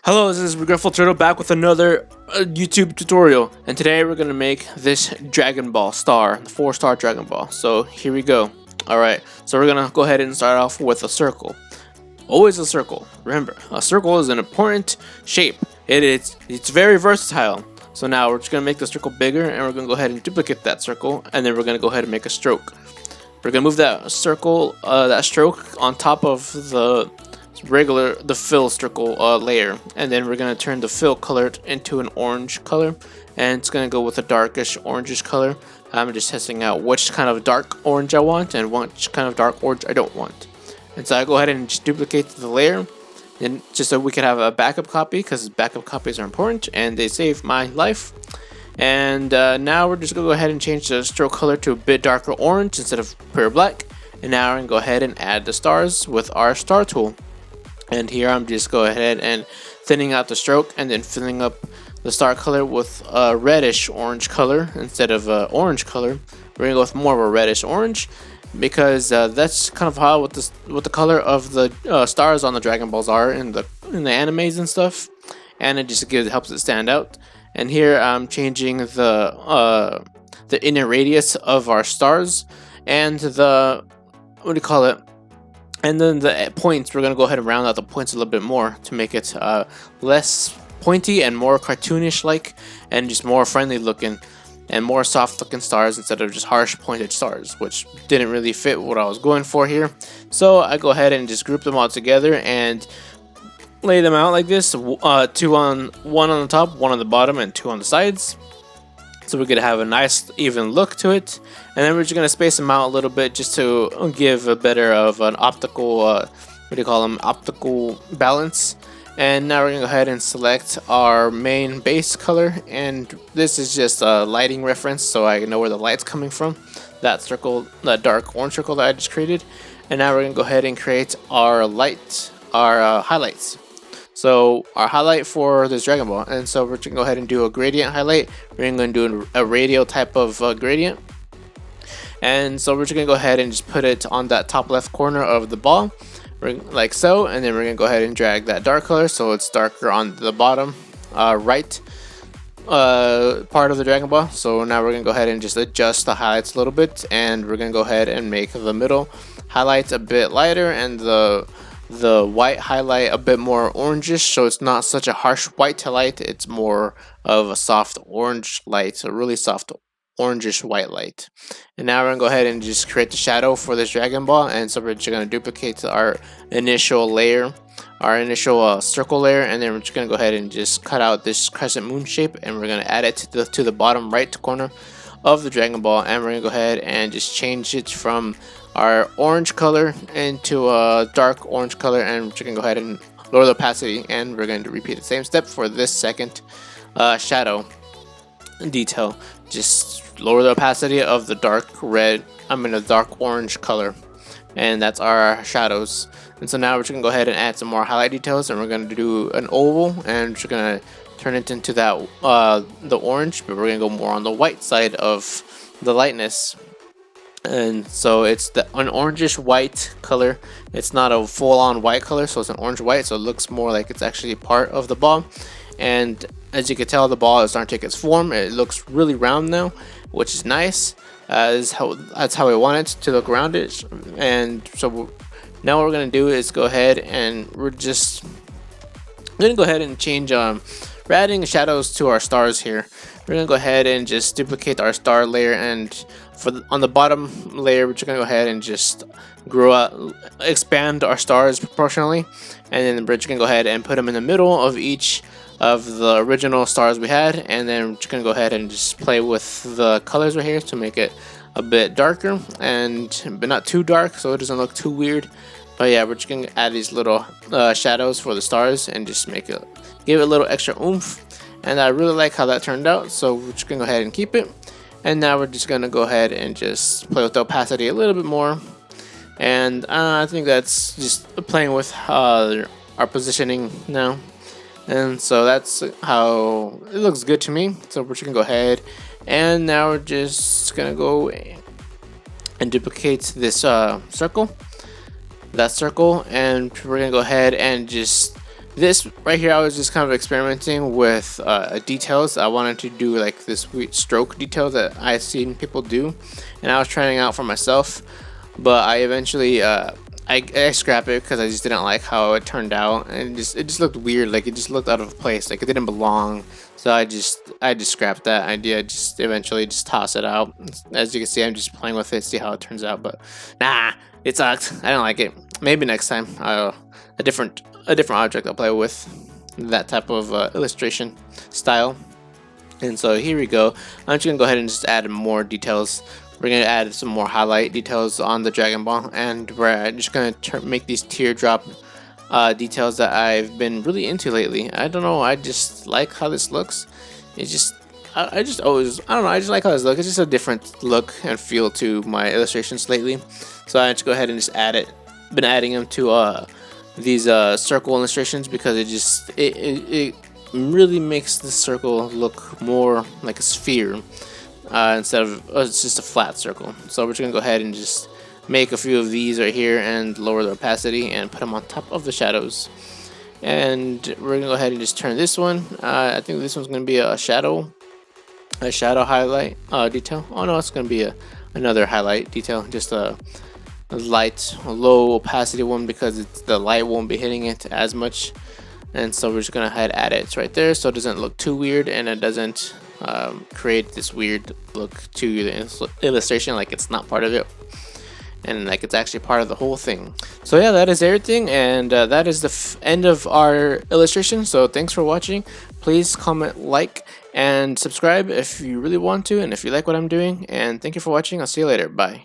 Hello, this is Regretful Turtle back with another YouTube tutorial, and today we're gonna make this Dragon Ball star, the 4-star Dragon Ball. So here we go. Alright, so we're gonna go ahead and start off with a circle. Always a circle. Remember, a circle is an important shape. It's very versatile. So now we're just gonna make the circle bigger, and we're gonna go ahead and duplicate that circle, and then we're gonna go ahead and make a stroke. We're gonna move that circle, that stroke on top of the fill circle layer, and then we're gonna turn the fill color into an orange color, and it's gonna go with a darkish orangish color. I'm just testing out which kind of dark orange I want and which kind of dark orange I don't want. And so I go ahead and just duplicate the layer, and just so we can have a backup copy, because backup copies are important and they save my life. And now we're just gonna go ahead and change the stroke color to a bit darker orange instead of pure black. And now we're gonna go ahead and add the stars with our star tool. And here I'm just go ahead and thinning out the stroke and then filling up the star color with a reddish orange color instead of orange color. We're gonna go with more of a reddish orange because that's kind of how what the color of the stars on the Dragon Balls are in the animes and stuff, and it just helps it stand out. And here I'm changing the inner radius of our stars and the and then the points. We're going to go ahead and round out the points a little bit more to make it less pointy and more cartoonish like, and just more friendly looking and more soft looking stars instead of just harsh pointed stars, which didn't really fit what I was going for here. So I go ahead and just group them all together and lay them out like this, one on the top, one on the bottom, and two on the sides. So we're gonna have a nice even look to it, and then we're just gonna space them out a little bit just to give a better of an optical optical balance. And now we're gonna go ahead and select our main base color, and this is just a lighting reference so I know where the light's coming from, that circle, that dark orange circle that I just created. And now we're gonna go ahead and create our highlights. So our highlight for this Dragon Ball, and so we're gonna go ahead and do a gradient highlight. We're gonna do a radial type of gradient, and so we're just gonna go ahead and just put it on that top left corner of the ball, like so. And then we're gonna go ahead and drag that dark color so it's darker on the bottom right part of the Dragon Ball. So now we're gonna go ahead and just adjust the highlights a little bit, and we're gonna go ahead and make the middle highlights a bit lighter and the white highlight a bit more orangish, so it's not such a harsh white light, it's more of a soft orange light, a really soft orangish white light. And now we're gonna go ahead and just create the shadow for this Dragon Ball, and so we're just gonna duplicate our initial layer, our initial circle layer, and then we're just gonna go ahead and just cut out this crescent moon shape, and we're gonna add it to the bottom right corner of the Dragon Ball. And we're gonna go ahead and just change it from our orange color into a dark orange color, and we're gonna go ahead and lower the opacity, and we're going to repeat the same step for this second shadow detail. Just lower the opacity of the dark orange color, and that's our shadows. And so now we're just gonna go ahead and add some more highlight details, and we're gonna do an oval, and we're just gonna turn it into that the orange, but we're gonna go more on the white side of the lightness. And so it's an orangish white color. It's not a full-on white color, so it's an orange white, so it looks more like it's actually part of the ball. And as you can tell, the ball is starting to take its form. It looks really round now, which is nice. That's how we want it to look rounded. And so now what we're gonna do is go ahead and we're gonna go ahead and change. We're adding shadows to our stars here. We're gonna go ahead and just duplicate our star layer, and on the bottom layer we're just gonna go ahead and just expand our stars proportionally, and then we're just gonna go ahead and put them in the middle of each of the original stars we had. And then we're just gonna go ahead and just play with the colors right here to make it a bit darker, but not too dark so it doesn't look too weird. But yeah, we're just gonna add these little shadows for the stars and just give it a little extra oomph. And I really like how that turned out, so we're just gonna go ahead and keep it. And now we're just gonna go ahead and just play with the opacity a little bit more. And I think that's just playing with our positioning now. And so that's how it looks good to me. So we're just gonna go ahead, and now we're just gonna go and duplicate this circle, and we're gonna go ahead and just This right here, I was just kind of experimenting with details. I wanted to do like this weird stroke detail that I've seen people do, and I was trying it out for myself. But I eventually I scrapped it because I just didn't like how it turned out, and it just looked weird. Like it just looked out of place. Like it didn't belong. So I just scrapped that idea. Just eventually just toss it out. As you can see, I'm just playing with it, see how it turns out. But nah, it sucked. I don't like it. Maybe next time a different object I'll play with that type of illustration style. And so here we go. I'm just gonna go ahead and just add more details. We're gonna add some more highlight details on the Dragon Ball, and we're just gonna make these teardrop details that I've been really into lately. I don't know. I just like how this looks. It just I just always I don't know. I just like how this looks. It's just a different look and feel to my illustrations lately. So I just go ahead and just add it. Been adding them to these circle illustrations because it really makes the circle look more like a sphere instead of it's just a flat circle. So we're just gonna go ahead and just make a few of these right here and lower the opacity and put them on top of the shadows. And we're gonna go ahead and just turn this one. I think this one's gonna be a shadow highlight detail. Oh no, it's gonna be another highlight detail, just a light, low opacity one because the light won't be hitting it as much. And so we're just gonna add it right there so it doesn't look too weird and it doesn't create this weird look to the illustration like it's not part of it and like it's actually part of the whole thing. So yeah, that is everything, and that is the end of our illustration. So thanks for watching. Please comment, like, and subscribe if you really want to and if you like what I'm doing, and thank you for watching. I'll see you later. Bye.